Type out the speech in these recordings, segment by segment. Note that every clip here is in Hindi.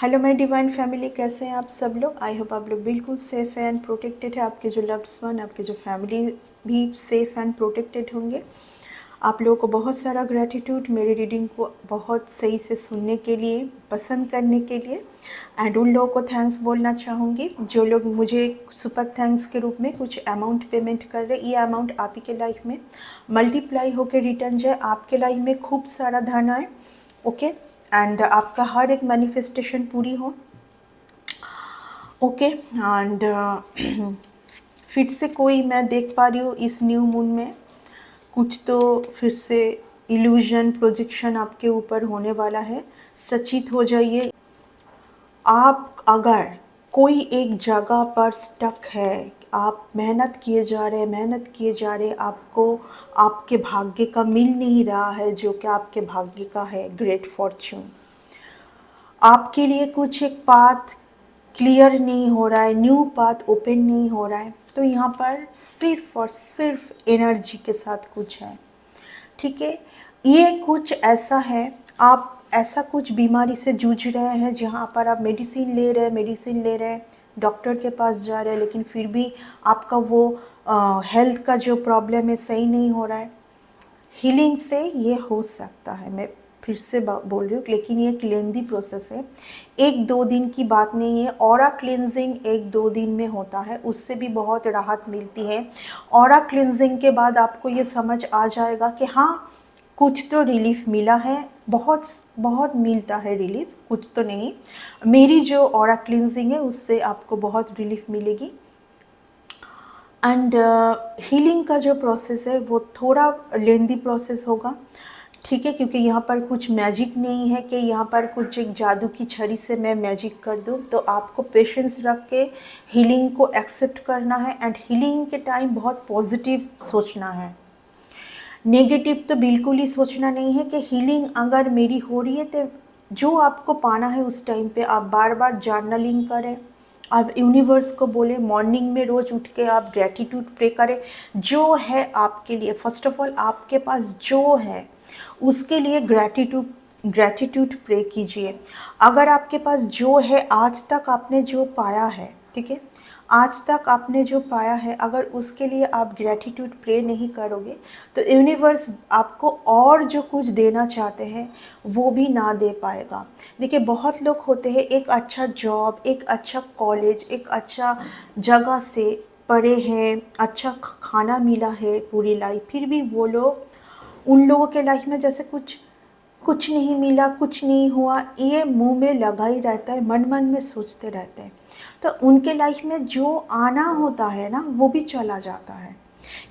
हेलो माय डिवाइन फैमिली, कैसे हैं आप सब लोग। आई होप आप लोग बिल्कुल सेफ़ है एंड प्रोटेक्टेड है। आपके जो लव्ड वन, आपके जो फैमिली भी सेफ़ एंड प्रोटेक्टेड होंगे। आप लोगों को बहुत सारा ग्रैटिट्यूड मेरी रीडिंग को बहुत सही से सुनने के लिए, पसंद करने के लिए। एंड उन लोगों को थैंक्स बोलना चाहूँगी जो लोग मुझे सुपर थैंक्स के रूप में कुछ अमाउंट पेमेंट कर रहे। ये अमाउंट आप ही के लाइफ में मल्टीप्लाई होकर रिटर्न जाए, आपके लाइफ में खूब सारा धन आए। ओके, एंड आपका हर एक मैनिफेस्टेशन पूरी हो। ओके, एंड फिर से कोई मैं देख पा रही हूँ इस न्यू मून में कुछ तो फिर से इल्यूजन प्रोजेक्शन आपके ऊपर होने वाला है। सचेत हो जाइए। आप अगर कोई एक जगह पर स्टक है, आप मेहनत किए जा रहे हैं, मेहनत किए जा रहे हैं, आपको आपके भाग्य का मिल नहीं रहा है जो कि आपके भाग्य का है, ग्रेट फॉर्च्यून। आपके लिए कुछ एक पाथ क्लियर नहीं हो रहा है, न्यू पाथ ओपन नहीं हो रहा है, तो यहाँ पर सिर्फ और सिर्फ एनर्जी के साथ कुछ है। ठीक है, ये कुछ ऐसा है, आप ऐसा कुछ बीमारी से जूझ रहे हैं जहाँ पर आप मेडिसिन ले रहे हैं, डॉक्टर के पास जा रहे हैं, लेकिन फिर भी आपका वो हेल्थ का जो प्रॉब्लम है सही नहीं हो रहा है। हीलिंग से ये हो सकता है, मैं फिर से बोल रही हूँ, लेकिन ये एक लेंदी प्रोसेस है, एक दो दिन की बात नहीं है। ऑरा क्लिनजिंग एक दो दिन में होता है, उससे भी बहुत राहत मिलती है। ऑरा क्लिनजिंग के बाद आपको ये समझ आ जाएगा कि हाँ, कुछ तो रिलीफ मिला है, बहुत बहुत मिलता है रिलीफ, कुछ तो नहीं। मेरी जो ऑरा क्लिनजिंग है उससे आपको बहुत रिलीफ मिलेगी। एंड हीलिंग का जो प्रोसेस है वो थोड़ा लेंदी प्रोसेस होगा। ठीक है, क्योंकि यहाँ पर कुछ मैजिक नहीं है कि यहाँ पर कुछ एक जादू की छड़ी से मैं मैजिक कर दूँ। तो आपको पेशेंस रख के हीलिंग को एक्सेप्ट करना है। एंड हीलिंग के टाइम बहुत पॉजिटिव सोचना है, नेगेटिव तो बिल्कुल ही सोचना नहीं है। कि हीलिंग अगर मेरी हो रही है तो जो आपको पाना है उस टाइम पे आप बार बार जर्नलिंग करें, आप यूनिवर्स को बोले, मॉर्निंग में रोज़ उठ के आप ग्रैटिट्यूड प्रे करें जो है आपके लिए। फर्स्ट ऑफ ऑल आपके पास जो है उसके लिए ग्रैटिट्यूड प्रे कीजिए। अगर आपके पास जो है, आज तक आपने जो पाया है, ठीक है, आज तक आपने जो पाया है, अगर उसके लिए आप ग्रैटिट्यूड प्रे नहीं करोगे तो यूनिवर्स आपको और जो कुछ देना चाहते हैं वो भी ना दे पाएगा। देखिए, बहुत लोग होते हैं एक अच्छा जॉब, एक अच्छा कॉलेज, एक अच्छा जगह से पढ़े हैं, अच्छा खाना मिला है पूरी लाइफ, फिर भी वो लोग, उन लोगों के लाइफ में जैसे कुछ कुछ नहीं मिला, कुछ नहीं हुआ, ये मुंह में लगा ही रहता है, मन मन में सोचते रहते हैं। तो उनके लाइफ में जो आना होता है ना वो भी चला जाता है,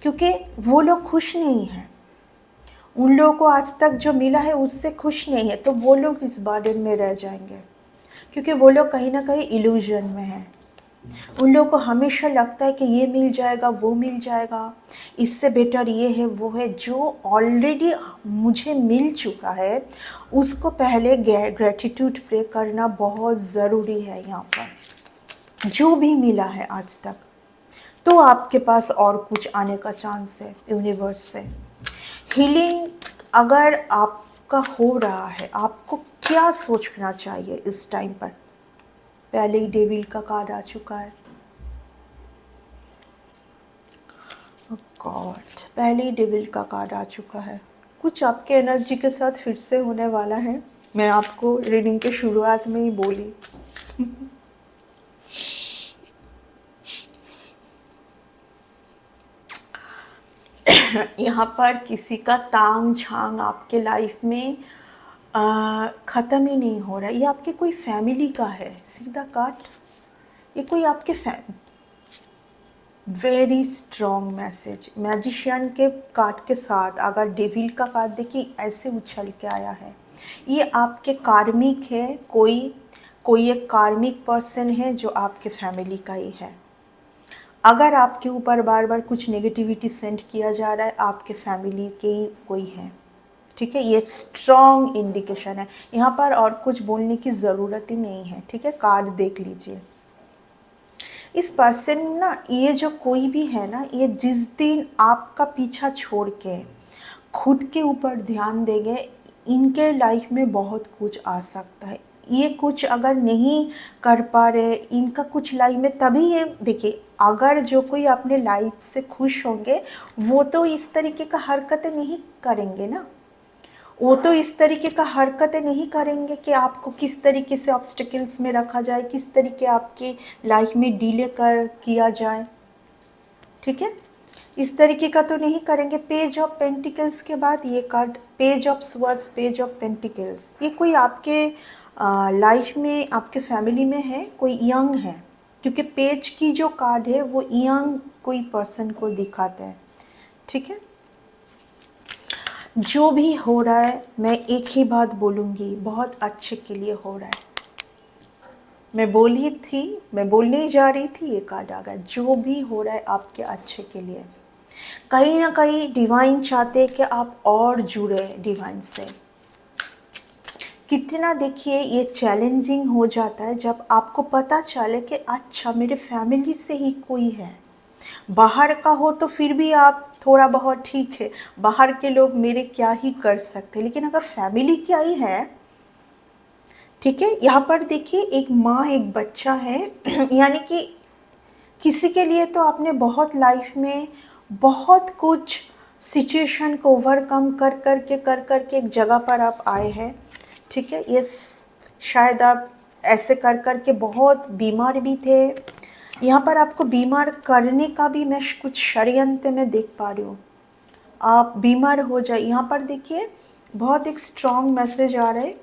क्योंकि वो लोग खुश नहीं हैं। उन लोगों को आज तक जो मिला है उससे खुश नहीं है, तो वो लोग इस बर्डन में रह जाएंगे, क्योंकि वो लोग कहीं ना कहीं इल्यूजन में हैं। उन लोगों को हमेशा लगता है कि ये मिल जाएगा, वो मिल जाएगा, इससे बेटर ये है, वो है। जो ऑलरेडी मुझे मिल चुका है उसको पहले ग्रैटिट्यूड प्रे करना बहुत ज़रूरी है। यहाँ पर जो भी मिला है आज तक, तो आपके पास और कुछ आने का चांस है यूनिवर्स से। हीलिंग अगर आपका हो रहा है, आपको क्या सोचना चाहिए इस टाइम पर। पहले ही डेविल का कार्ड आ चुका है, गॉड, पहले ही डेविल का कार्ड आ चुका है। कुछ आपके एनर्जी के साथ फिर से होने वाला है, मैं आपको रीडिंग के शुरुआत में ही बोली। यहाँ पर किसी का तांग झांग आपके लाइफ में ख़त्म ही नहीं हो रहा है। ये आपके कोई फैमिली का है, सीधा काट, ये कोई आपके वेरी स्ट्रॉन्ग मैसेज। मैजिशियन के कार्ड के साथ अगर डेविल का कार्ड देखिए ऐसे उछल के आया है, ये आपके कार्मिक है, कोई एक कार्मिक पर्सन है जो आपके फैमिली का ही है। अगर आपके ऊपर बार बार कुछ नेगेटिविटी सेंड किया जा रहा है, आपके फैमिली के ही कोई है। ठीक है, ये स्ट्रॉन्ग इंडिकेशन है यहाँ पर, और कुछ बोलने की ज़रूरत ही नहीं है। ठीक है, कार्ड देख लीजिए। इस पर्सन ना, ये जो कोई भी है ना, ये जिस दिन आपका पीछा छोड़ के खुद के ऊपर ध्यान देंगे, इनके लाइफ में बहुत कुछ आ सकता है। ये कुछ अगर नहीं कर पा रहे इनका कुछ लाइफ में, तभी ये देखिए, अगर जो कोई अपने लाइफ से खुश होंगे वो तो इस तरीके का हरकतें नहीं करेंगे ना, वो तो इस तरीके का हरकतें नहीं करेंगे कि आपको किस तरीके से ऑब्स्टिकल्स में रखा जाए, किस तरीके आपकी लाइफ में डिले कर किया जाए, ठीक है, इस तरीके का तो नहीं करेंगे। पेज ऑफ पेंटिकल्स के बाद ये card page of swords, page of pentacles, ये कोई आपके लाइफ में, आपके फैमिली में है, कोई यंग है, क्योंकि पेज की जो कार्ड है वो यंग कोई पर्सन को दिखाता है, ठीक है। जो भी हो रहा है मैं एक ही बात बोलूँगी, बहुत अच्छे के लिए हो रहा है। मैं बोलने ही जा रही थी, ये कार्ड आ गया। जो भी हो रहा है आपके अच्छे के लिए, कहीं ना कहीं डिवाइन चाहते हैं कि आप और जुड़े डिवाइन से। कितना देखिए ये चैलेंजिंग हो जाता है जब आपको पता चले कि अच्छा मेरे फैमिली से ही कोई है। बाहर का हो तो फिर भी आप थोड़ा बहुत ठीक है, बाहर के लोग मेरे क्या ही कर सकते हैं, लेकिन अगर फैमिली क्या ही है, ठीक है। यहाँ पर देखिए एक माँ एक बच्चा है यानी कि किसी के लिए तो आपने बहुत लाइफ में बहुत कुछ सिचुएशन को ओवरकम कर कर के एक जगह पर आप आए हैं, ठीक है। ये शायद आप ऐसे कर कर के बहुत बीमार भी थे, यहाँ पर आपको बीमार करने का भी मैं कुछ षड्यंत्र में देख पा रही हूँ। आप बीमार हो जाए, यहाँ पर देखिए बहुत एक स्ट्रॉन्ग मैसेज आ रहा है।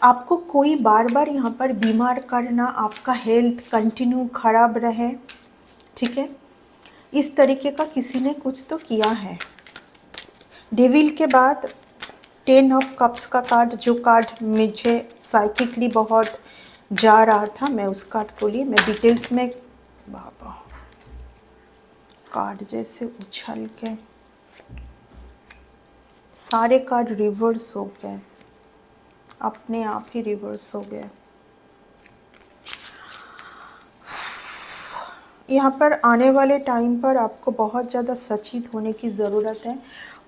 आपको कोई बार बार यहाँ पर बीमार करना, आपका हेल्थ कंटिन्यू ख़राब रहे, ठीक है, इस तरीके का किसी ने कुछ तो किया है। डेविल के बाद 10 ऑफ कप्स का कार्ड, जो कार्ड मुझे साइकिकली बहुत जा रहा था, मैं उस कार्ड को लिए, मैं डिटेल्स में, बाबा कार्ड जैसे उछल के सारे कार्ड रिवर्स हो गए, अपने आप ही रिवर्स हो गए। यहाँ पर आने वाले टाइम पर आपको बहुत ज़्यादा सचेत होने की ज़रूरत है,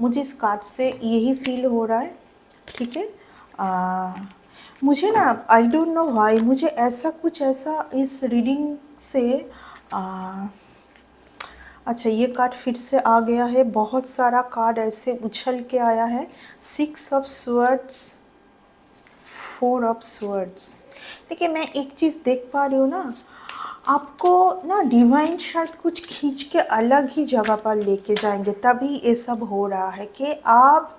मुझे इस कार्ड से यही फील हो रहा है, ठीक है। मुझे ना आई डोंट नो व्हाई, मुझे ऐसा कुछ ऐसा इस रीडिंग से अच्छा ये कार्ड फिर से आ गया है, बहुत सारा कार्ड ऐसे उछल के आया है। 6 ऑफ स्वर्ड्स, 4 ऑफ स्वर्ड्स। देखिए मैं एक चीज़ देख पा रही हूँ ना, आपको ना डिवाइन शायद कुछ खींच के अलग ही जगह पर लेके जाएंगे, तभी ये सब हो रहा है कि आप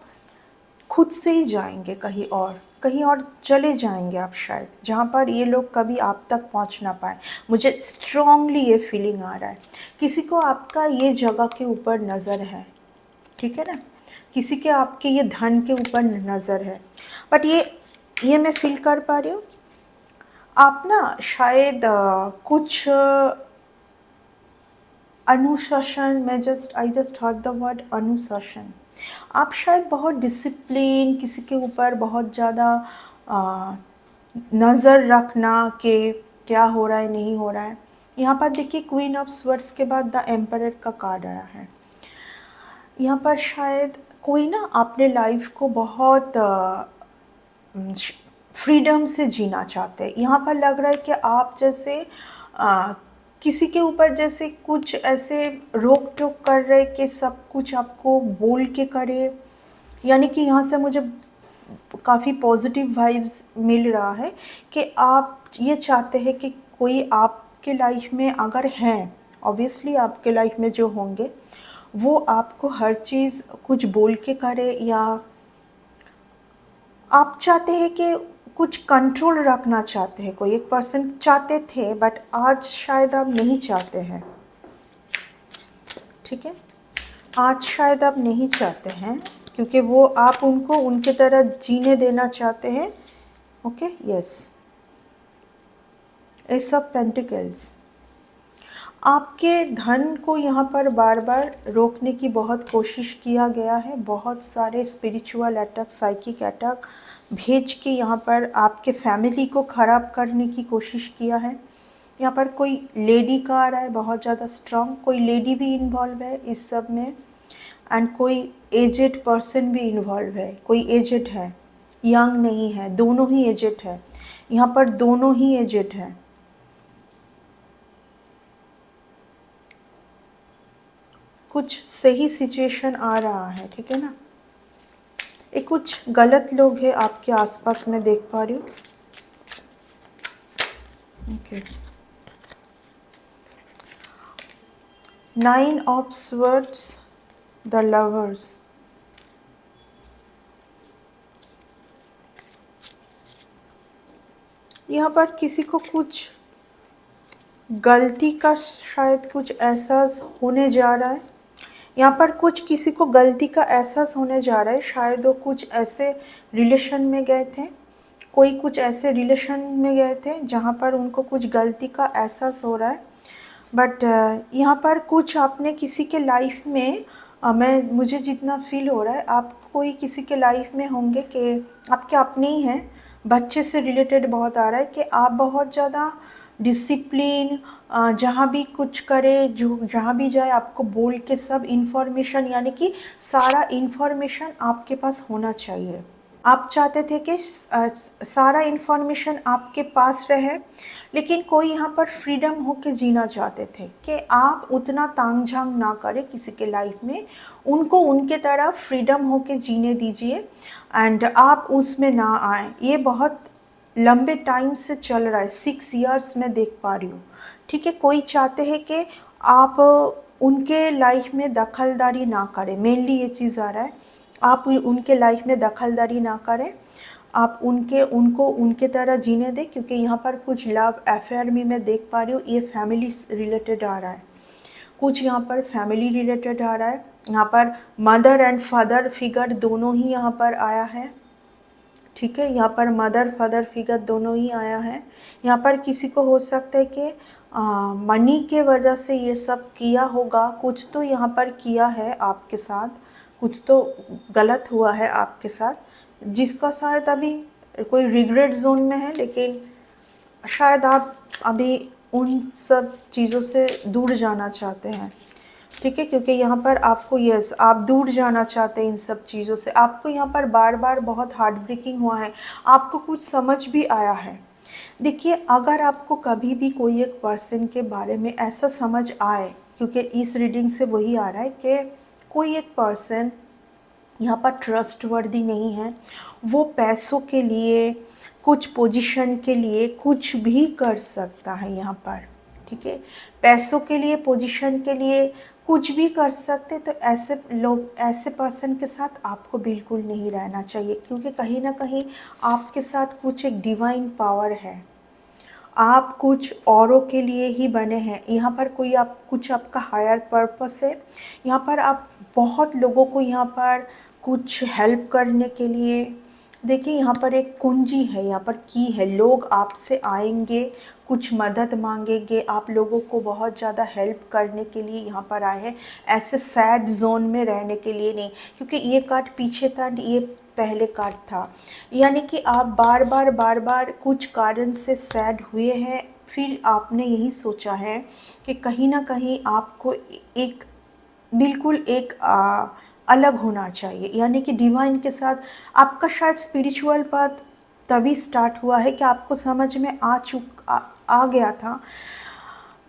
खुद से ही जाएंगे कहीं और चले जाएंगे आप, शायद जहाँ पर ये लोग कभी आप तक पहुँच ना पाए। मुझे स्ट्रांगली ये फीलिंग आ रहा है, किसी को आपका ये जगह के ऊपर नज़र है, ठीक है ना, किसी के आपके ये धन के ऊपर नज़र है, बट ये मैं फील कर पा रही हूँ आप ना शायद कुछ अनुशासन, I just heard the word अनुशासन। आप शायद बहुत डिसिप्लिन, किसी के ऊपर बहुत ज़्यादा नज़र रखना कि क्या हो रहा है नहीं हो रहा है। यहाँ पर देखिए क्वीन ऑफ स्वर्ड्स के बाद द एम्परर का कार्ड आया है। यहाँ पर शायद कोई ना अपने लाइफ को बहुत फ्रीडम से जीना चाहते हैं। यहाँ पर लग रहा है कि आप जैसे किसी के ऊपर जैसे कुछ ऐसे रोक टोक कर रहे कि सब कुछ आपको बोल के करे, यानी कि यहाँ से मुझे काफ़ी पॉजिटिव वाइब्स मिल रहा है कि आप ये चाहते हैं कि कोई आपके लाइफ में अगर हैं, ऑब्वियसली आपके लाइफ में जो होंगे वो आपको हर चीज़ कुछ बोल के करे, या आप चाहते हैं कि कुछ कंट्रोल रखना चाहते हैं। कोई एक पर्सन चाहते थे बट आज शायद आप नहीं चाहते हैं, ठीक है, आज शायद आप नहीं चाहते हैं क्योंकि वो आप उनको उनके तरह जीने देना चाहते हैं। Okay, yes, S of pentacles. आपके धन को यहाँ पर बार बार रोकने की बहुत कोशिश किया गया है, बहुत सारे स्पिरिचुअल अटैक, साइकिक अटैक भेज के यहाँ पर आपके फैमिली को ख़राब करने की कोशिश किया है। यहाँ पर कोई लेडी का आ रहा है बहुत ज़्यादा स्ट्रॉन्ग, कोई लेडी भी इन्वॉल्व है इस सब में, एंड कोई एजेड पर्सन भी इन्वॉल्व है, कोई एजेड है, यंग नहीं है, दोनों ही एजेड है, यहाँ पर दोनों ही एजेड है। कुछ सही सिचुएशन आ रहा है, ठीक है ना। ये कुछ गलत लोग हैं आपके आसपास, मैं देख पा रही हूँ। Okay, 9 of swords, the lovers. यहाँ पर किसी को कुछ गलती का शायद कुछ एहसास होने जा रहा है। यहाँ पर कुछ किसी को गलती का एहसास होने जा रहा है, शायद वो कुछ ऐसे रिलेशन में गए थे, कोई कुछ ऐसे रिलेशन में गए थे जहाँ पर उनको कुछ गलती का एहसास हो रहा है। बट यहाँ पर कुछ आपने किसी के लाइफ में मुझे जितना फील हो रहा है, आप कोई किसी के लाइफ में होंगे कि आपके अपने ही हैं, बच्चे से रिलेटेड बहुत आ रहा है कि आप बहुत ज़्यादा डिसिप्लिन, जहाँ भी कुछ करे, जो जहाँ भी जाए आपको बोल के सब इन्फॉर्मेशन, यानी कि सारा इन्फॉर्मेशन आपके पास होना चाहिए। आप चाहते थे कि सारा इन्फॉर्मेशन आपके पास रहे, लेकिन कोई यहाँ पर फ्रीडम होके जीना चाहते थे कि आप उतना तांग झांग ना करें किसी के लाइफ में, उनको उनके तरह फ्रीडम होके जीने दीजिए एंड आप उसमें ना आए। ये बहुत लंबे टाइम से चल रहा है, 6 इयर्स में देख पा रही हूँ, ठीक है। कोई चाहते हैं कि आप उनके लाइफ में दखलदारी ना करें, मेनली ये चीज़ आ रहा है, आप उनके लाइफ में दखलदारी ना करें, आप उनको उनके तरह जीने दें, क्योंकि यहाँ पर कुछ लव अफेयर भी मैं देख पा रही हूँ। ये फैमिली रिलेटेड आ रहा है, कुछ यहाँ पर फैमिली रिलेटेड आ रहा है। यहाँ पर मदर एंड फादर फिगर दोनों ही यहाँ पर आया है, ठीक है। यहाँ पर मदर फादर फिगर दोनों ही आया है। यहाँ पर किसी को हो सकता है कि मनी के वजह से ये सब किया होगा, कुछ तो यहाँ पर किया है आपके साथ, कुछ तो गलत हुआ है आपके साथ, जिसका शायद अभी कोई रिग्रेट जोन में है, लेकिन शायद आप अभी उन सब चीज़ों से दूर जाना चाहते हैं, ठीक है। क्योंकि यहाँ पर आपको आप दूर जाना चाहते हैं इन सब चीज़ों से। आपको यहाँ पर बार बार बहुत हार्ट ब्रेकिंग हुआ है, आपको कुछ समझ भी आया है। देखिए, अगर आपको कभी भी कोई एक पर्सन के बारे में ऐसा समझ आए, क्योंकि इस रीडिंग से वही आ रहा है कि कोई एक पर्सन यहाँ पर ट्रस्टवर्दी नहीं है, वो पैसों के लिए, कुछ पोजीशन के लिए कुछ भी कर सकता है यहाँ पर, ठीक है। पैसों के लिए, पोजीशन के लिए कुछ भी कर सकते, तो ऐसे लोग, ऐसे पर्सन के साथ आपको बिल्कुल नहीं रहना चाहिए, क्योंकि कहीं ना कहीं आपके साथ कुछ एक डिवाइन पावर है, आप कुछ औरों के लिए ही बने हैं। यहाँ पर कोई आप कुछ आपका हायर पर्पस है, यहाँ पर आप बहुत लोगों को यहाँ पर कुछ हेल्प करने के लिए, देखिए यहाँ पर एक कुंजी है, यहाँ पर की है, लोग आपसे आएंगे, कुछ मदद मांगेंगे, आप लोगों को बहुत ज़्यादा हेल्प करने के लिए यहाँ पर आए हैं, ऐसे सैड जोन में रहने के लिए नहीं। क्योंकि ये कार्ड पीछे था, ये पहले कार्ड था, यानी कि आप बार बार कुछ कारण से सैड हुए हैं, फिर आपने यही सोचा है कि कहीं ना कहीं आपको एक बिल्कुल एक अलग होना चाहिए, यानी कि डिवाइन के साथ आपका शायद स्पिरिचुअल पाथ तभी स्टार्ट हुआ है कि आपको समझ में आ गया था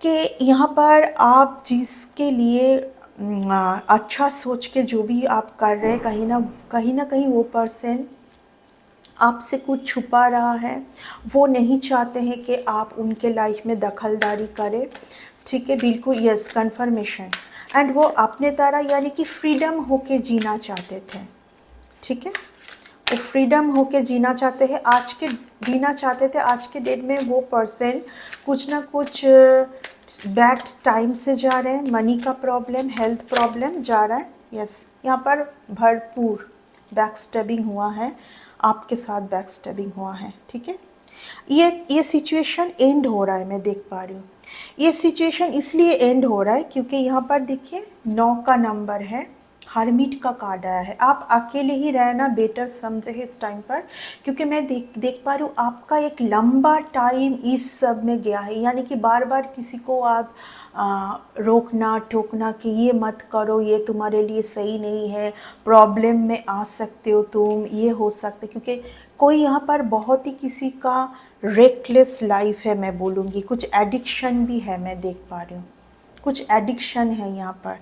कि यहाँ पर आप जिसके लिए अच्छा सोच के जो भी आप कर रहे हैं, कहीं ना कहीं वो पर्सन आपसे कुछ छुपा रहा है, वो नहीं चाहते हैं कि आप उनके लाइफ में दखलदारी करें, ठीक है। बिल्कुल यस, कंफर्मेशन। एंड वो अपने तरह यानी कि फ्रीडम होके जीना चाहते थे, ठीक है। वो फ्रीडम होके जीना चाहते हैं, आज के डेट में वो पर्सन कुछ ना कुछ बैड टाइम से जा रहे हैं, मनी का प्रॉब्लम, हेल्थ प्रॉब्लम जा रहा है, यस। यहाँ पर भरपूर बैकस्टैबिंग हुआ है, आपके साथ बैकस्टैबिंग हुआ है, ठीक है। ये सिचुएशन एंड हो रहा है, मैं देख पा रही हूँ। ये सिचुएशन इसलिए एंड हो रहा है क्योंकि यहाँ पर देखिए 9 का नंबर है, हर्मिट का कार्ड आया है। आप अकेले ही रहना बेटर समझे इस टाइम पर, क्योंकि मैं देख पा रही हूँ आपका एक लंबा टाइम इस सब में गया है, यानी कि बार बार किसी को आप रोकना टोकना कि ये मत करो, ये तुम्हारे लिए सही नहीं है, प्रॉब्लम में आ सकते हो तुम, ये हो सकता है, क्योंकि कोई यहाँ पर बहुत ही किसी का रेकलेस लाइफ है, मैं बोलूँगी कुछ एडिक्शन भी है, मैं देख पा रही हूँ कुछ एडिक्शन है यहाँ पर।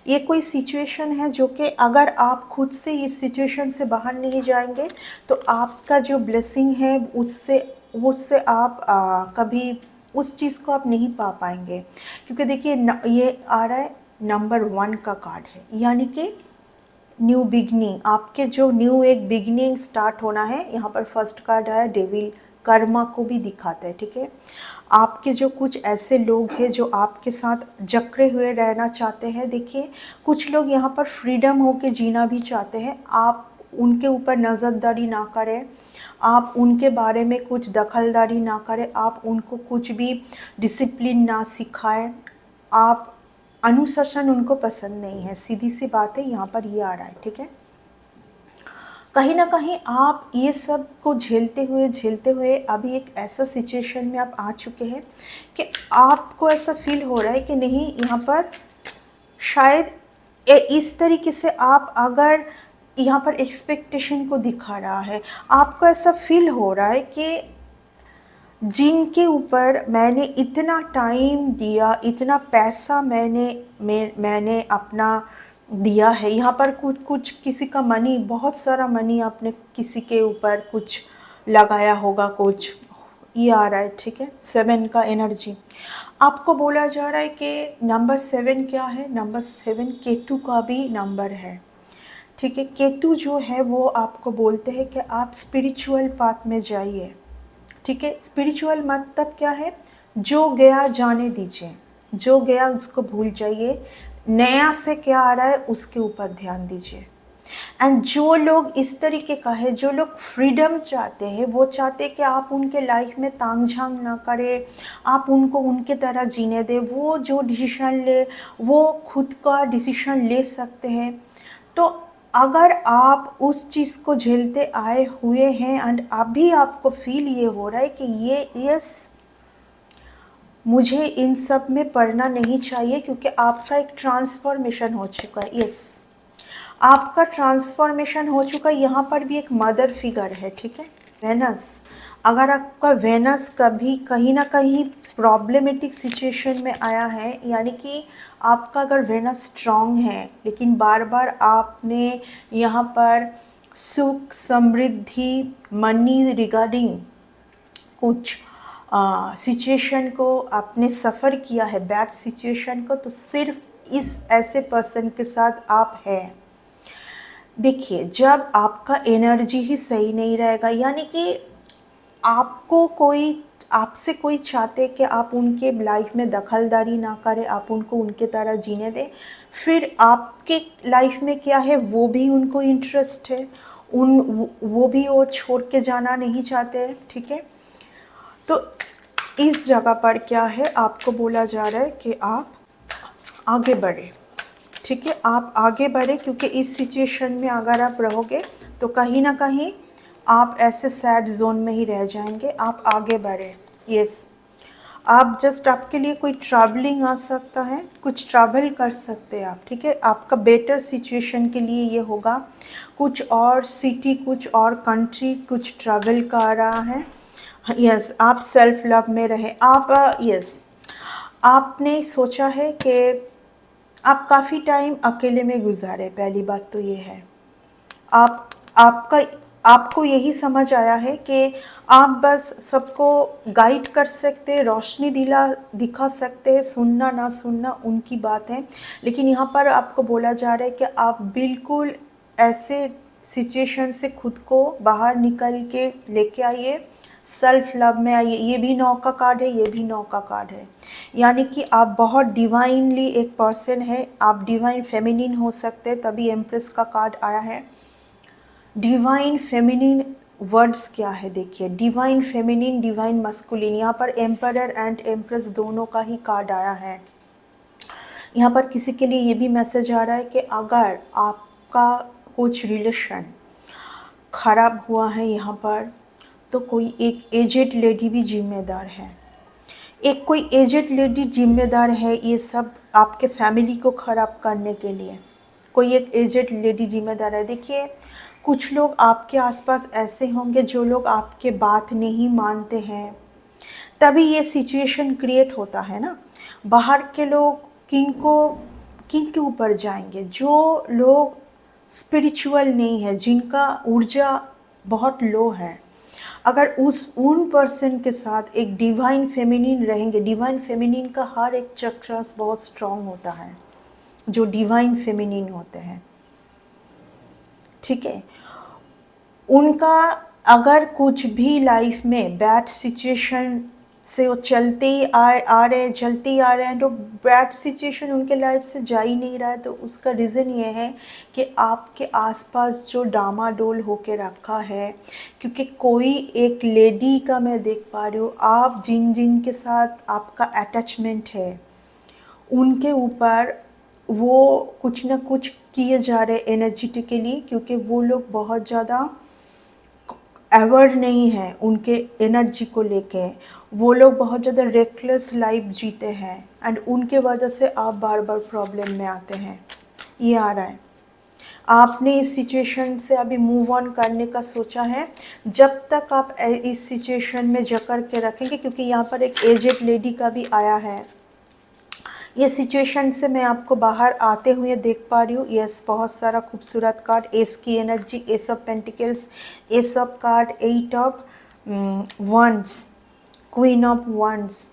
ये कोई सिचुएशन है जो कि अगर आप खुद से इस सिचुएशन से बाहर नहीं जाएंगे तो आपका जो ब्लेसिंग है उससे आप कभी उस चीज़ को आप नहीं पा पाएंगे। क्योंकि देखिए ये आ रहा है नंबर 1 का कार्ड है, यानी कि न्यू बिगनिंग, आपके जो न्यू एक बिगनिंग स्टार्ट होना है। यहाँ पर फर्स्ट कार्ड आया डेविल, कर्मा को भी दिखाता है, ठीक है। आपके जो कुछ ऐसे लोग हैं जो आपके साथ जकड़े हुए रहना चाहते हैं, देखिए कुछ लोग यहाँ पर फ्रीडम होके जीना भी चाहते हैं। आप उनके ऊपर नज़रदारी ना करें, आप उनके बारे में कुछ दखलदारी ना करें, आप उनको कुछ भी डिसिप्लिन ना सिखाएं, आप अनुशासन उनको पसंद नहीं है, सीधी सी बात है, यहाँ पर ये आ रहा है, ठीक है। कहीं ना कहीं आप ये सब को झेलते हुए अभी एक ऐसा सिचुएशन में आप आ चुके हैं कि आपको ऐसा फील हो रहा है कि नहीं, यहाँ पर शायद इस तरीके से आप अगर यहाँ पर एक्सपेक्टेशन को दिखा रहा है, आपको ऐसा फील हो रहा है कि जिनके ऊपर मैंने इतना टाइम दिया, इतना पैसा मैंने अपना दिया है, यहाँ पर कुछ किसी का मनी, बहुत सारा मनी आपने किसी के ऊपर कुछ लगाया होगा, कुछ ये आ रहा है, ठीक है। 7 का एनर्जी आपको बोला जा रहा है कि नंबर 7 क्या है, नंबर 7 केतु का भी नंबर है, ठीक है। केतु जो है वो आपको बोलते हैं कि आप स्पिरिचुअल पाथ में जाइए, ठीक है। स्पिरिचुअल मतलब क्या है, जो गया जाने दीजिए, जो गया उसको भूल जाइए, नया से क्या आ रहा है उसके ऊपर ध्यान दीजिए। एंड जो लोग इस तरीके का है, जो लोग फ्रीडम चाहते हैं, वो चाहते हैं कि आप उनके लाइफ में तांग झांग ना करें, आप उनको उनके तरह जीने दें, वो जो डिसीजन ले वो खुद का डिसीजन ले सकते हैं। तो अगर आप उस चीज़ को झेलते आए हुए हैं एंड अभी आपको फील ये हो रहा है कि ये यस मुझे इन सब में पढ़ना नहीं चाहिए, क्योंकि आपका एक ट्रांसफॉर्मेशन हो चुका है, यस आपका ट्रांसफॉर्मेशन हो चुका है। यहाँ पर भी एक मदर फिगर है, ठीक है। वेनस, अगर आपका वेनस कभी कहीं ना कहीं प्रॉब्लमेटिक सिचुएशन में आया है, यानी कि आपका अगर वेनस स्ट्रॉन्ग है लेकिन बार बार आपने यहाँ पर सुख, समृद्धि, मनी रिगार्डिंग कुछ सिचुएशन को आपने सफ़र किया है, बैड सिचुएशन को, तो सिर्फ इस ऐसे पर्सन के साथ आप हैं। देखिए जब आपका एनर्जी ही सही नहीं रहेगा, यानी कि आपको कोई आपसे कोई चाहते कि आप उनके लाइफ में दखलदारी ना करें, आप उनको उनके तरह जीने दें, फिर आपके लाइफ में क्या है वो भी उनको इंटरेस्ट है, वो भी वो छोड़ के जाना नहीं चाहते हैं, ठीक है। तो इस जगह पर क्या है, आपको बोला जा रहा है कि आप आगे बढ़े, ठीक है, आप आगे बढ़े, क्योंकि इस सिचुएशन में अगर आप रहोगे तो कहीं ना कहीं आप ऐसे सैड जोन में ही रह जाएंगे। आप आगे बढ़े, यस आप जस्ट आपके लिए कोई ट्रैवलिंग आ सकता है, कुछ ट्रैवल कर सकते हैं आप, ठीक है। आपका बेटर सिचुएशन के लिए ये होगा, कुछ और सिटी, कुछ और कंट्री, कुछ ट्रैवल का आ रहा है, यस आप सेल्फ लव में रहे, आप यस आपने सोचा है कि आप काफ़ी टाइम अकेले में गुजारे, पहली बात तो ये है। आप आपका आपको यही समझ आया है कि आप बस सबको गाइड कर सकते, रोशनी दिखा सकते हैं, सुनना ना सुनना उनकी बात है। लेकिन यहाँ पर आपको बोला जा रहा है कि आप बिल्कुल ऐसे सिचुएशन से खुद को बाहर निकल के लेके आइए, सेल्फ लव में आइए। ये भी 9 का कार्ड है, ये भी 9 का कार्ड है, यानी कि आप बहुत डिवाइनली एक पर्सन है, आप डिवाइन फेमिनिन हो सकते हैं, तभी एम्प्रेस का कार्ड आया है। डिवाइन फेमिनिन वर्ड्स क्या है, देखिए डिवाइन फेमिनिन, डिवाइन मस्कुलिन, यहाँ पर एम्परर एंड एम्प्रेस दोनों का ही कार्ड आया है। यहाँ पर किसी के लिए ये भी मैसेज आ रहा है कि अगर आपका कुछ रिलेशन ख़राब हुआ है यहाँ पर, तो कोई एक एजेड लेडी भी जिम्मेदार है, एक कोई एजेड लेडी जिम्मेदार है ये सब आपके फैमिली को ख़राब करने के लिए, कोई एक एजेड लेडी जिम्मेदार है। देखिए कुछ लोग आपके आसपास ऐसे होंगे जो लोग आपके बात नहीं मानते हैं, तभी ये सिचुएशन क्रिएट होता है ना। बाहर के लोग किनके ऊपर जाएंगे? जो लोग स्पिरिचुअल नहीं है, जिनका ऊर्जा बहुत लो है। अगर उन पर्सन के साथ एक डिवाइन फेमिनिन रहेंगे, डिवाइन फेमिनिन का हर एक चक्रस बहुत स्ट्रांग होता है, जो डिवाइन फेमिनिन होते हैं, ठीक है। उनका अगर कुछ भी लाइफ में बैड सिचुएशन से वो चलते ही आ रहे हैं, तो बैड सिचुएशन उनके लाइफ से जा ही नहीं रहा है, तो उसका रीज़न ये है कि आपके आसपास जो डामाडोल होके रखा है। क्योंकि कोई एक लेडी का मैं देख पा रही हूँ, आप जिन जिन के साथ आपका अटैचमेंट है, उनके ऊपर वो कुछ ना कुछ किए जा रहे एनर्जेटिकली, क्योंकि वो लोग बहुत ज़्यादा अवेयर नहीं है उनके एनर्जी को लेके। वो लोग बहुत ज़्यादा रेकलेस लाइफ जीते हैं, एंड उनके वजह से आप बार बार प्रॉब्लम में आते हैं। ये आ रहा है, आपने इस सिचुएशन से अभी मूव ऑन करने का सोचा है। जब तक आप इस सिचुएशन में जकड़ के रखेंगे, क्योंकि यहाँ पर एक एजेड लेडी का भी आया है, ये सिचुएशन से मैं आपको बाहर आते हुए देख पा रही हूँ। यस, बहुत सारा खूबसूरत कार्ड, एस की energy, ace of pentacles, ace of card, eight of wands, queen of wands.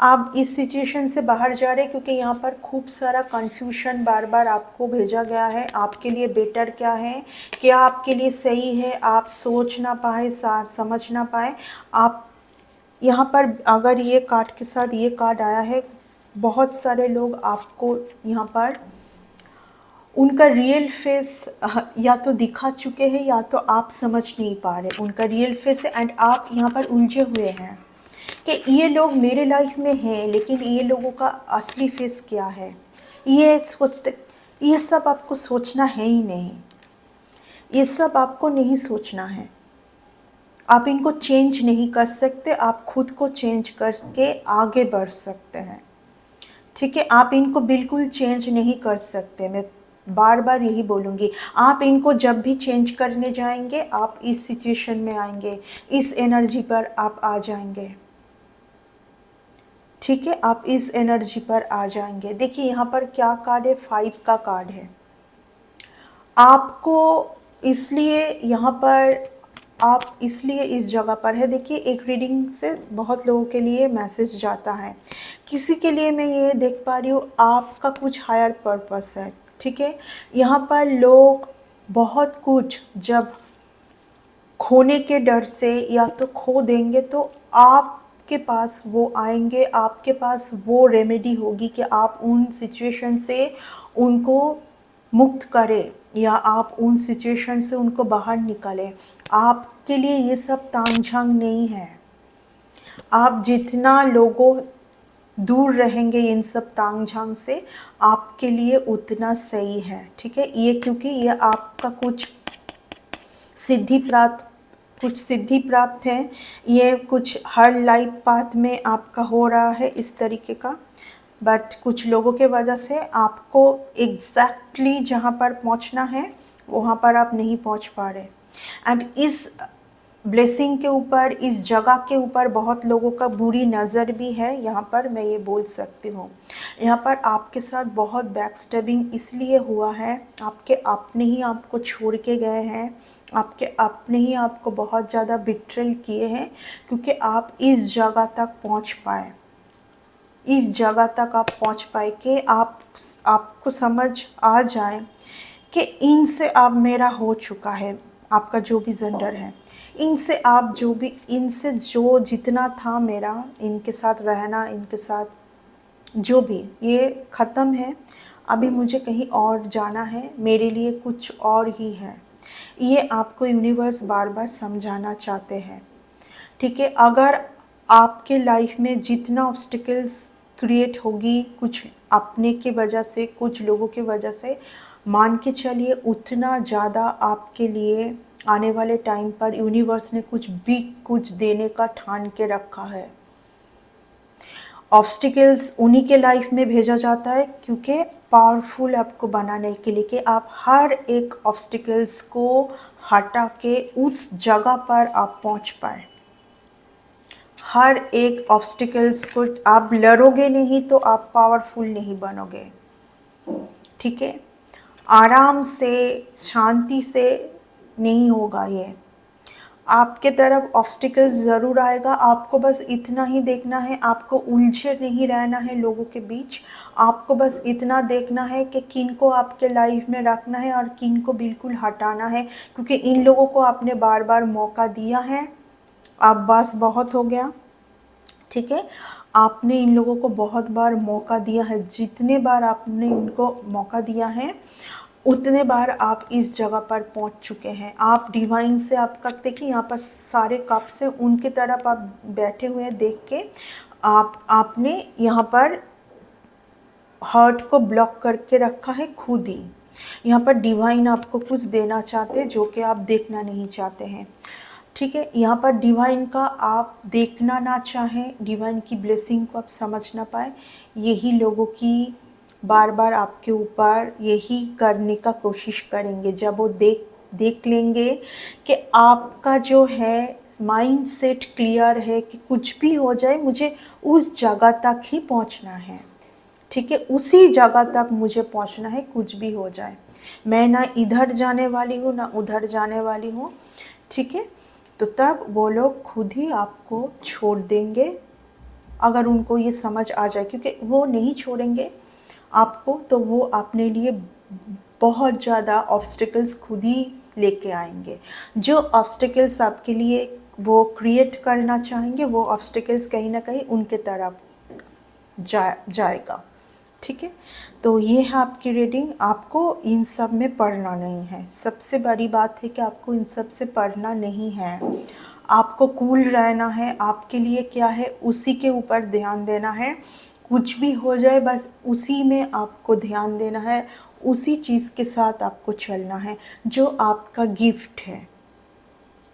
आप इस सिचुएशन से बाहर जा रहे हैं क्योंकि यहाँ पर खूब सारा कन्फ्यूजन बार बार आपको भेजा गया है। आपके लिए बेटर क्या है, क्या आपके लिए सही है, आप सोच ना पाए, समझ ना पाए। आप यहाँ पर अगर ये कार्ड के साथ ये कार्ड आया है, बहुत सारे लोग आपको यहाँ पर उनका रियल फेस या तो दिखा चुके हैं, या तो आप समझ नहीं पा रहे उनका रियल फेस है, एंड आप यहाँ पर उलझे हुए हैं कि ये लोग मेरे लाइफ में हैं, लेकिन ये लोगों का असली फेस क्या है, ये सोचते। ये सब आपको सोचना है ही नहीं, ये सब आपको नहीं सोचना है। आप इनको चेंज नहीं कर सकते, आप खुद को चेंज करके आगे बढ़ सकते हैं, ठीक है। आप इनको बिल्कुल चेंज नहीं कर सकते, मैं बार बार यही बोलूँगी। आप इनको जब भी चेंज करने जाएंगे, आप इस सिचुएशन में आएंगे, इस एनर्जी पर आप आ जाएंगे, ठीक है। आप इस एनर्जी पर आ जाएंगे। देखिए यहाँ पर क्या कार्ड है, 5 का कार्ड है। आपको इसलिए यहाँ पर, आप इसलिए इस जगह पर है। देखिए, एक रीडिंग से बहुत लोगों के लिए मैसेज जाता है, किसी के लिए मैं ये देख पा रही हूँ आपका कुछ हायर पर्पस है, ठीक है। यहाँ पर लोग बहुत कुछ जब खोने के डर से या तो खो देंगे, तो आपके पास वो आएंगे, आपके पास वो रेमेडी होगी कि आप उन सिचुएशन से उनको मुक्त करें, या आप उन सिचुएशन से उनको बाहर निकालें। आपके लिए ये सब तामझाम नहीं है। आप जितना लोगों दूर रहेंगे इन सब तामझाम से, आपके लिए उतना सही है, ठीक है। ये क्योंकि ये आपका कुछ सिद्धि प्राप्त है, ये कुछ हर लाइफ पाथ में आपका हो रहा है इस तरीके का। बट कुछ लोगों के वजह से आपको एग्जैक्टली जहाँ पर पहुँचना है वहाँ पर आप नहीं पहुँच पा रहे। एंड इस ब्लेसिंग के ऊपर, इस जगह के ऊपर बहुत लोगों का बुरी नज़र भी है, यहाँ पर मैं ये बोल सकती हूँ। यहाँ पर आपके साथ बहुत बैकस्टैबिंग इसलिए हुआ है, आपके अपने ही आपको छोड़ के गए हैं, आपके अपने ही आपको बहुत ज़्यादा बिट्रेल किए हैं, क्योंकि आप इस जगह तक पहुँच पाए, इस जगह तक आप पहुँच पाए कि आपको समझ आ जाए कि इनसे अब मेरा हो चुका है। आपका जो भी जेंडर है, इनसे आप जो भी, इनसे जो जितना था मेरा इनके साथ रहना, इनके साथ जो भी, ये ख़त्म है। अभी मुझे कहीं और जाना है, मेरे लिए कुछ और ही है। ये आपको यूनिवर्स बार बार समझाना चाहते हैं, ठीक है। अगर आपके लाइफ में जितना ऑब्स्टिकल्स क्रिएट होगी, कुछ अपने के वजह से, कुछ लोगों के वजह से, मान के चलिए उतना ज़्यादा आपके लिए आने वाले टाइम पर यूनिवर्स ने कुछ देने का ठान के रखा है। ऑब्स्टिकल्स उन्हीं के लाइफ में भेजा जाता है क्योंकि पावरफुल आपको बनाने के लिए, कि आप हर एक ऑब्स्टिकल्स को हटा के उस जगह पर आप पहुंच पाए। हर एक ऑब्स्टिकल्स को आप लड़ोगे नहीं तो आप पावरफुल नहीं बनोगे, ठीक है। आराम से, शांति से नहीं होगा ये। आपके तरफ ऑब्स्टिकल्स ज़रूर आएगा, आपको बस इतना ही देखना है, आपको उलझे नहीं रहना है लोगों के बीच। आपको बस इतना देखना है कि किन को आपके लाइफ में रखना है और किन को बिल्कुल हटाना है, क्योंकि इन लोगों को आपने बार बार मौका दिया है। अब बस बहुत हो गया, ठीक है। आपने इन लोगों को बहुत बार मौका दिया है, जितने बार आपने इनको मौका दिया है उतने बार आप इस जगह पर पहुंच चुके हैं। आप डिवाइन से, आपका देखिए यहाँ पर सारे कप से उनकी तरफ आप बैठे हुए हैं, देख के आपने यहाँ पर हार्ट को ब्लॉक करके रखा है खुद ही। यहाँ पर डिवाइन आपको कुछ देना चाहते हैं जो कि आप देखना नहीं चाहते हैं, ठीक है। यहाँ पर डिवाइन का आप देखना ना चाहें, डिवाइन की ब्लेसिंग को आप समझ ना पाए, यही लोगों की बार बार आपके ऊपर यही करने का कोशिश करेंगे। जब वो देख लेंगे कि आपका जो है माइंड सेट क्लियर है कि कुछ भी हो जाए मुझे उस जगह तक ही पहुंचना है, ठीक है, उसी जगह तक मुझे पहुंचना है, कुछ भी हो जाए। मैं ना इधर जाने वाली हूँ ना उधर जाने वाली हूँ, ठीक है। तो तब वो लोग खुद ही आपको छोड़ देंगे, अगर उनको ये समझ आ जाए, क्योंकि वो नहीं छोड़ेंगे आपको तो वो अपने लिए बहुत ज़्यादा ऑब्स्टिकल्स खुद ही लेके आएंगे। जो ऑब्स्टिकल्स आपके लिए वो क्रिएट करना चाहेंगे, वो ऑब्स्टिकल्स कहीं ना कहीं उनके तरफ जाएगा, ठीक है। तो ये है आपकी रीडिंग। आपको इन सब में पढ़ना नहीं है, सबसे बड़ी बात है कि आपको इन सब से पढ़ना नहीं है। आपको कूल रहना है, आपके लिए क्या है उसी के ऊपर ध्यान देना है। कुछ भी हो जाए बस उसी में आपको ध्यान देना है, उसी चीज़ के साथ आपको चलना है जो आपका गिफ्ट है,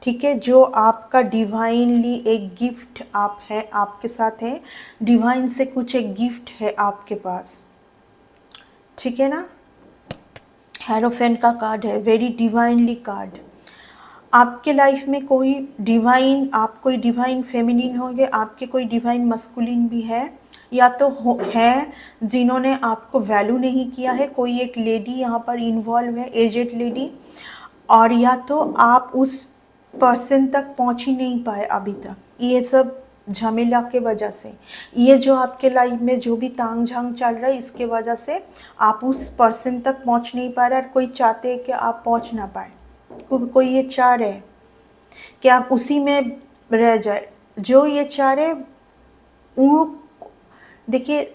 ठीक है। जो आपका डिवाइनली एक गिफ्ट आप है, आपके साथ है, डिवाइन से कुछ एक गिफ्ट है आपके पास, ठीक है ना। हेरोफेन का कार्ड है, वेरी डिवाइनली कार्ड। आपके लाइफ में कोई डिवाइन, आप कोई डिवाइन फेमिनिन होंगे, आपके कोई डिवाइन मस्कुलिन भी है, या तो है जिन्होंने आपको वैल्यू नहीं किया है। कोई एक लेडी यहाँ पर इन्वॉल्व है, एजेड लेडी, और या तो आप उस पर्सन तक पहुँच ही नहीं पाए अभी तक, ये सब झमेला के वजह से। ये जो आपके लाइफ में जो भी तांग झांग चल रहा है, इसके वजह से आप उस पर्सन तक पहुँच नहीं पा रहे, और कोई चाहते हैं कि आप पहुँच ना पाए, कोई ये चाह रहे कि आप उसी में रह जाए। जो ये चाह रहे वो, देखिए,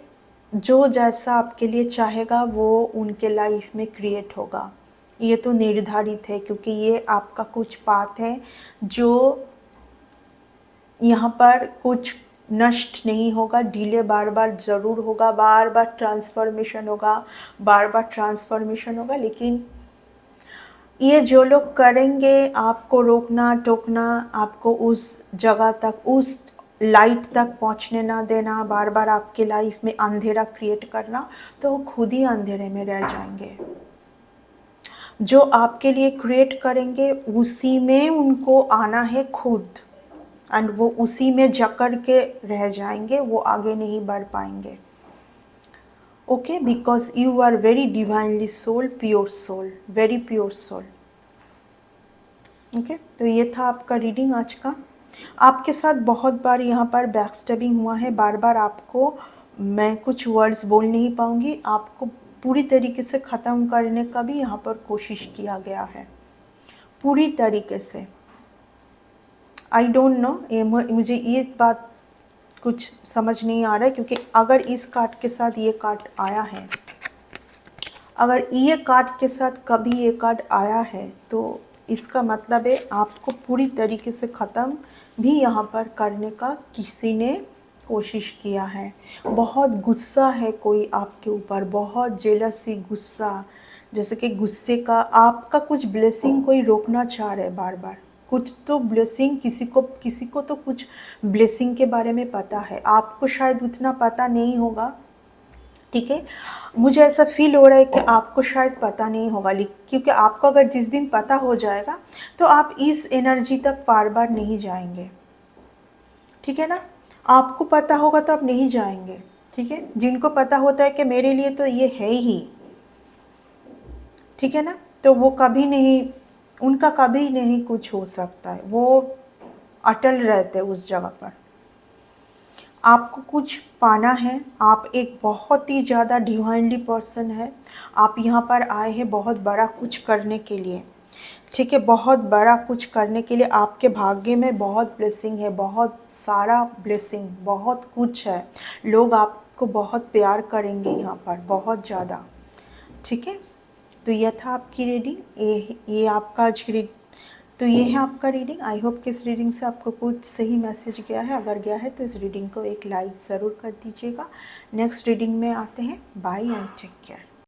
जो जैसा आपके लिए चाहेगा वो उनके लाइफ में क्रिएट होगा, ये तो निर्धारित है, क्योंकि ये आपका कुछ पाथ है जो यहाँ पर कुछ नष्ट नहीं होगा, डिले बार बार ज़रूर होगा, बार बार ट्रांसफॉर्मेशन होगा, बार बार ट्रांसफॉर्मेशन होगा। लेकिन ये जो लोग करेंगे आपको रोकना टोकना, आपको उस जगह तक, उस लाइट तक पहुंचने ना देना, बार बार आपके लाइफ में अंधेरा क्रिएट करना, तो वो खुद ही अंधेरे में रह जाएंगे। जो आपके लिए क्रिएट करेंगे उसी में उनको आना है खुद, एंड वो उसी में जकड़ के रह जाएंगे, वो आगे नहीं बढ़ पाएंगे। Okay, because you are very divinely soul, pure soul, very pure soul. Okay, तो ये था आपका रीडिंग आज का। आपके साथ बहुत बार यहाँ पर बैकस्टैबिंग हुआ है, बार बार आपको मैं कुछ वर्ड्स बोल नहीं पाऊँगी, आपको पूरी तरीके से ख़त्म करने का भी यहाँ पर कोशिश किया गया है, पूरी तरीके से। आई डोंट नो, मुझे ये बात कुछ समझ नहीं आ रहा है, क्योंकि अगर इस कार्ड के साथ ये कार्ड आया है, अगर ये कार्ड के साथ कभी ये कार्ड आया है, तो इसका मतलब है आपको पूरी तरीके से ख़त्म भी यहाँ पर करने का किसी ने कोशिश किया है। बहुत गुस्सा है कोई आपके ऊपर, बहुत जेलसी, गुस्सा, जैसे कि गुस्से का आपका कुछ ब्लेसिंग कोई रोकना चाह रहा है बार बार। कुछ तो ब्लेसिंग किसी को तो कुछ ब्लेसिंग के बारे में पता है, आपको शायद उतना पता नहीं होगा, ठीक है। मुझे ऐसा फील हो रहा है कि आपको शायद पता नहीं होगा, क्योंकि आपको अगर जिस दिन पता हो जाएगा तो आप इस एनर्जी तक बार बार नहीं जाएंगे, ठीक है ना। आपको पता होगा तो आप नहीं जाएंगे, ठीक है। जिनको पता होता है कि मेरे लिए तो ये है ही, ठीक है ना, तो वो कभी नहीं, उनका कभी नहीं कुछ हो सकता है, वो अटल रहते हैं उस जगह पर। आपको कुछ पाना है, आप एक बहुत ही ज़्यादा डिवाइनली पर्सन है, आप यहाँ पर आए हैं बहुत बड़ा कुछ करने के लिए, ठीक है। बहुत बड़ा कुछ करने के लिए आपके भाग्य में बहुत ब्लेसिंग है, बहुत सारा ब्लेसिंग, बहुत कुछ है। लोग आपको बहुत प्यार करेंगे यहाँ पर, बहुत ज़्यादा, ठीक है। तो यह था आपकी रीडिंग, ये आपका आज की, तो ये है आपका रीडिंग। आई होप कि इस रीडिंग से आपको कुछ सही मैसेज गया है। अगर गया है तो इस रीडिंग को एक लाइक ज़रूर कर दीजिएगा। नेक्स्ट रीडिंग में आते हैं। Bye and take care.